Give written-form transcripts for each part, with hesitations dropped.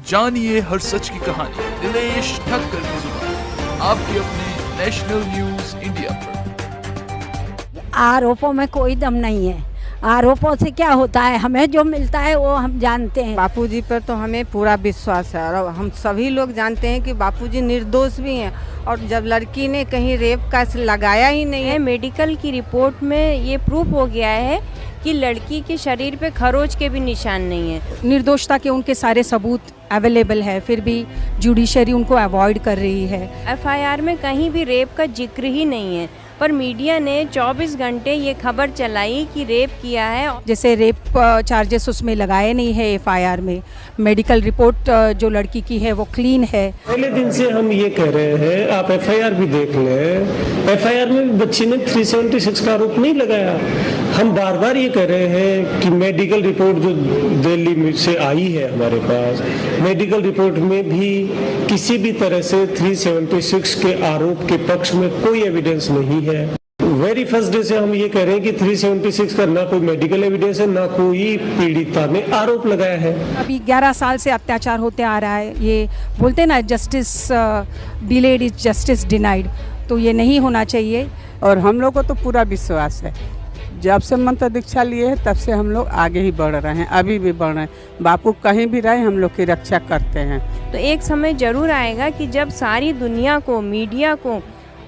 जानिए हर सच की कहानी दिनेश ठक्कर की जुबान, आपके अपने नेशनल न्यूज इंडिया पर। आरोपों में कोई दम नहीं है। आरोपों से क्या होता है, हमें जो मिलता है वो हम जानते हैं। बापूजी पर तो हमें पूरा विश्वास है और हम सभी लोग जानते हैं कि बापूजी निर्दोष भी हैं। और जब लड़की ने कहीं रेप का लगाया ही नहीं है, मेडिकल की रिपोर्ट में ये प्रूफ हो गया है कि लड़की के शरीर पे खरोच के भी निशान नहीं है। निर्दोषता के उनके सारे सबूत अवेलेबल है, फिर भी जुडिशरी उनको अवॉइड कर रही है। एफआईआर में कहीं भी रेप का जिक्र ही नहीं है, पर मीडिया ने 24 घंटे ये खबर चलाई कि रेप किया है। जैसे रेप चार्जेस उसमें लगाए नहीं है एफआईआर में। मेडिकल रिपोर्ट जो लड़की की है वो क्लीन है। पहले दिन से हम ये कह रहे हैं, आप एफआईआर भी देख लें, एफआईआर में बच्ची ने 376 का आरोप नहीं लगाया। हम बार बार ये कह रहे हैं कि मेडिकल रिपोर्ट जो दिल्ली से आई है हमारे पास, मेडिकल रिपोर्ट में भी किसी भी तरह से 376 के आरोप के पक्ष में कोई एविडेंस नहीं है। वेरी फर्स्ट डे से हम ये कह रहे हैं कि 376 का ना कोई मेडिकल एविडेंस है, ना कोई पीड़िता ने आरोप लगाया है। अभी 11 साल से अत्याचार होते आ रहा है। ये बोलते हैं ना, justice delayed is justice denied, तो ये नहीं होना चाहिए। और हम लोग को तो पूरा विश्वास है। जब से मंत्र दीक्षा लिए है तब से हम लोग आगे ही बढ़ रहे हैं, अभी भी बढ़ रहे हैं। बापू कहीं भी रहे हम लोग की रक्षा करते हैं। तो एक समय जरूर आएगा कि जब सारी दुनिया को, मीडिया को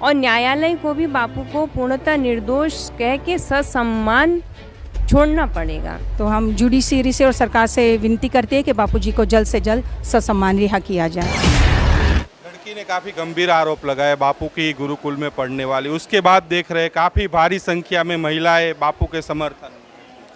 और न्यायालय को भी बापू को पूर्णतः निर्दोष कह के ससम्मान छोड़ना पड़ेगा। तो हम जुडिशरी से और सरकार से विनती करते हैं कि बापूजी को जल्द से जल्द ससम्मान रिहा किया जाए। लड़की ने काफ़ी गंभीर आरोप लगाए बापू की गुरुकुल में पढ़ने वाली, उसके बाद देख रहे काफ़ी भारी संख्या में महिलाएं बापू के समर्थन।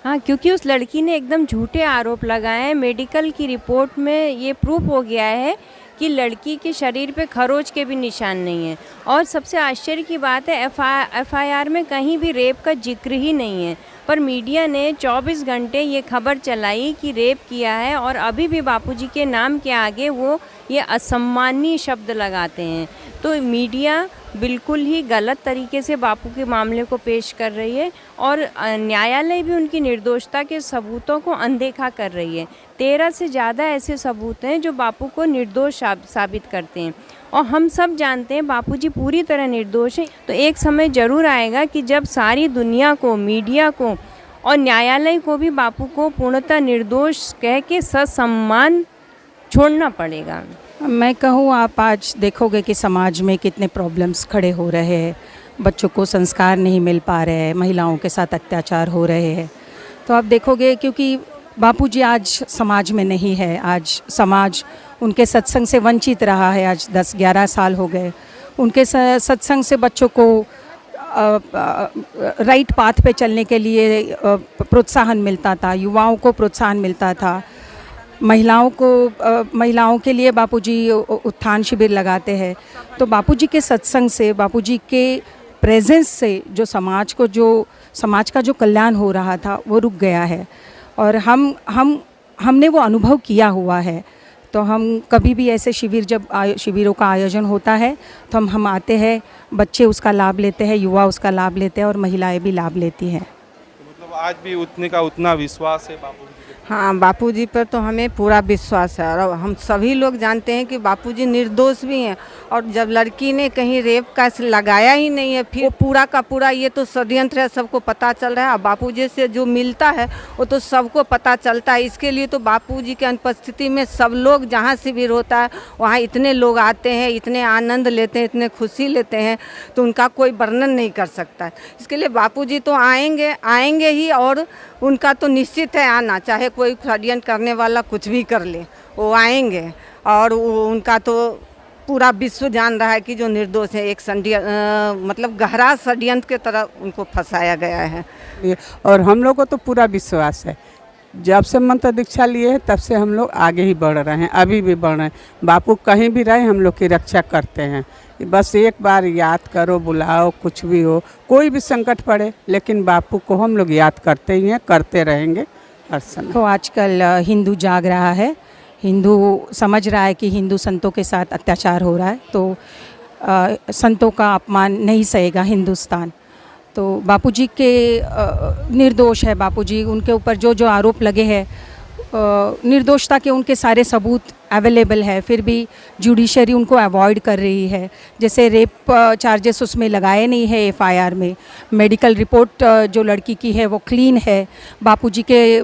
हाँ, क्योंकि उस लड़की ने एकदम झूठे आरोप लगाए हैं। मेडिकल की रिपोर्ट में ये प्रूफ हो गया है कि लड़की के शरीर पे खरोच के भी निशान नहीं है। और सबसे आश्चर्य की बात है, एफआईआर में कहीं भी रेप का जिक्र ही नहीं है, पर मीडिया ने 24 घंटे ये खबर चलाई कि रेप किया है और अभी भी बापूजी के नाम के आगे वो ये असम्मानीय शब्द लगाते हैं। तो मीडिया बिल्कुल ही गलत तरीके से बापू के मामले को पेश कर रही है और न्यायालय भी उनकी निर्दोषता के सबूतों को अनदेखा कर रही है। 13 से ज़्यादा ऐसे सबूत हैं जो बापू को निर्दोष साबित करते हैं और हम सब जानते हैं बापूजी पूरी तरह निर्दोष हैं। तो एक समय ज़रूर आएगा कि जब सारी दुनिया को, मीडिया को और न्यायालय को भी बापू को पूर्णतः निर्दोष कह के ससम्मान छोड़ना पड़ेगा। मैं कहूँ, आप आज देखोगे कि समाज में कितने प्रॉब्लम्स खड़े हो रहे हैं। बच्चों को संस्कार नहीं मिल पा रहे हैं, महिलाओं के साथ अत्याचार हो रहे हैं। तो आप देखोगे, क्योंकि बापूजी आज समाज में नहीं है, आज समाज उनके सत्संग से वंचित रहा है। आज 10-11 साल हो गए। उनके सत्संग से बच्चों को राइट पाथ पे चलने के लिए प्रोत्साहन मिलता था, युवाओं को प्रोत्साहन मिलता था। महिलाओं के लिए बापूजी उत्थान शिविर लगाते हैं। तो बापूजी के सत्संग से, बापूजी के प्रेजेंस से जो समाज का जो कल्याण हो रहा था वो रुक गया है। और हमने वो अनुभव किया हुआ है। तो हम कभी भी ऐसे शिविरों का आयोजन होता है तो हम आते हैं, बच्चे उसका लाभ लेते हैं, युवा उसका लाभ लेते हैं और महिलाएं भी लाभ लेती हैं। मतलब आज भी उतने का उतना विश्वास है बापू। हाँ, बापूजी पर तो हमें पूरा विश्वास है और हम सभी लोग जानते हैं कि बापूजी निर्दोष भी हैं। और जब लड़की ने कहीं रेप का लगाया ही नहीं है, फिर पूरा का पूरा ये तो षड्यंत्र है, सबको पता चल रहा है। और बापूजी से जो मिलता है वो तो सबको पता चलता है। इसके लिए तो बापूजी की अनुपस्थिति में सब लोग, जहाँ शिविर होता है वहाँ इतने लोग आते हैं, इतने आनंद लेते हैं, इतने खुशी लेते हैं, तो उनका कोई वर्णन नहीं कर सकता। इसके लिए बापूजी तो आएंगे ही और उनका तो निश्चित है आना, चाहे कोई षड्यंत्र करने वाला कुछ भी कर ले, वो आएंगे। और उनका तो पूरा विश्व जान रहा है कि जो निर्दोष है, एक मतलब गहरा षड्यंत्र के तरह उनको फंसाया गया है। और हम लोग को तो पूरा विश्वास है। जब से मंत्र दीक्षा लिए है तब से हम लोग आगे ही बढ़ रहे हैं, अभी भी बढ़ रहे हैं। बापू कहीं भी रहे हम लोग की रक्षा करते हैं। बस एक बार याद करो, बुलाओ, कुछ भी हो, कोई भी संकट पड़े, लेकिन बापू को हम लोग याद करते ही हैं, करते रहेंगे हर समय। तो आजकल हिंदू जाग रहा है, हिंदू समझ रहा है कि हिंदू संतों के साथ अत्याचार हो रहा है, तो संतों का अपमान नहीं सहेगा हिंदुस्तान। तो बापूजी के निर्दोष है, बापूजी उनके ऊपर जो आरोप लगे हैं निर्दोषता के उनके सारे सबूत अवेलेबल है, फिर भी जुडिशरी उनको अवॉइड कर रही है। जैसे रेप चार्जेस उसमें लगाए नहीं है एफआईआर में, मेडिकल रिपोर्ट जो लड़की की है वो क्लीन है, बापूजी के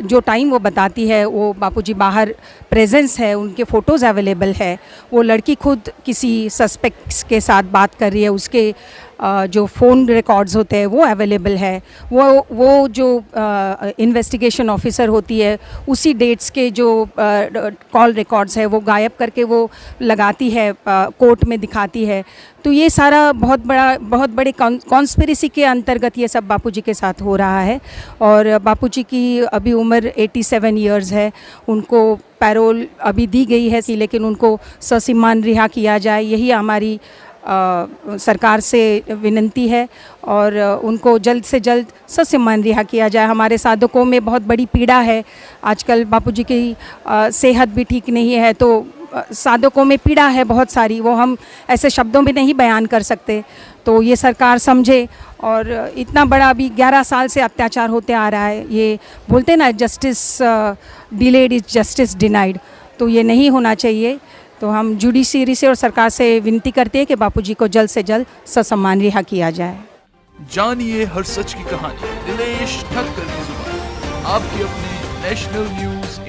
जो टाइम वो बताती है वो बापूजी बाहर प्रेजेंस है, उनके फ़ोटोज़ अवेलेबल है, वो लड़की खुद किसी सस्पेक्ट्स के साथ बात कर रही है, उसके जो फ़ोन रिकॉर्ड्स होते हैं वो अवेलेबल है, वो जो इन्वेस्टिगेशन ऑफिसर होती है उसी डेट्स के जो कॉल रिकॉर्ड्स है वो गायब करके वो लगाती है, कोर्ट में दिखाती है। तो ये सारा बहुत बड़े कॉन्स्पिरेसी के अंतर्गत ये सब बापूजी के साथ हो रहा है। और बापूजी की अभी उम्र 87 इयर्स है, उनको पैरोल अभी दी गई है, लेकिन उनको ससिमान रिहा किया जाए, यही हमारी सरकार से विनती है और उनको जल्द से जल्द ससिमान रिहा किया जाए। हमारे साधकों में बहुत बड़ी पीड़ा है, आजकल बापूजी की सेहत भी ठीक नहीं है, तो साधकों में पीड़ा है बहुत सारी, वो हम ऐसे शब्दों में नहीं बयान कर सकते। तो ये सरकार समझे, और इतना बड़ा अभी 11 साल से अत्याचार होते आ रहा है, ये बोलते ना justice delayed is justice denied, तो ये नहीं होना चाहिए। तो हम जुडिशरी से और सरकार से विनती करते हैं कि बापूजी को जल्द से जल्द ससम्मान रिहा किया जाए। जानिए हर सच की कहानी दिनेश ठक्कर की जुबान, आपके अपने नेशनल न्यूज़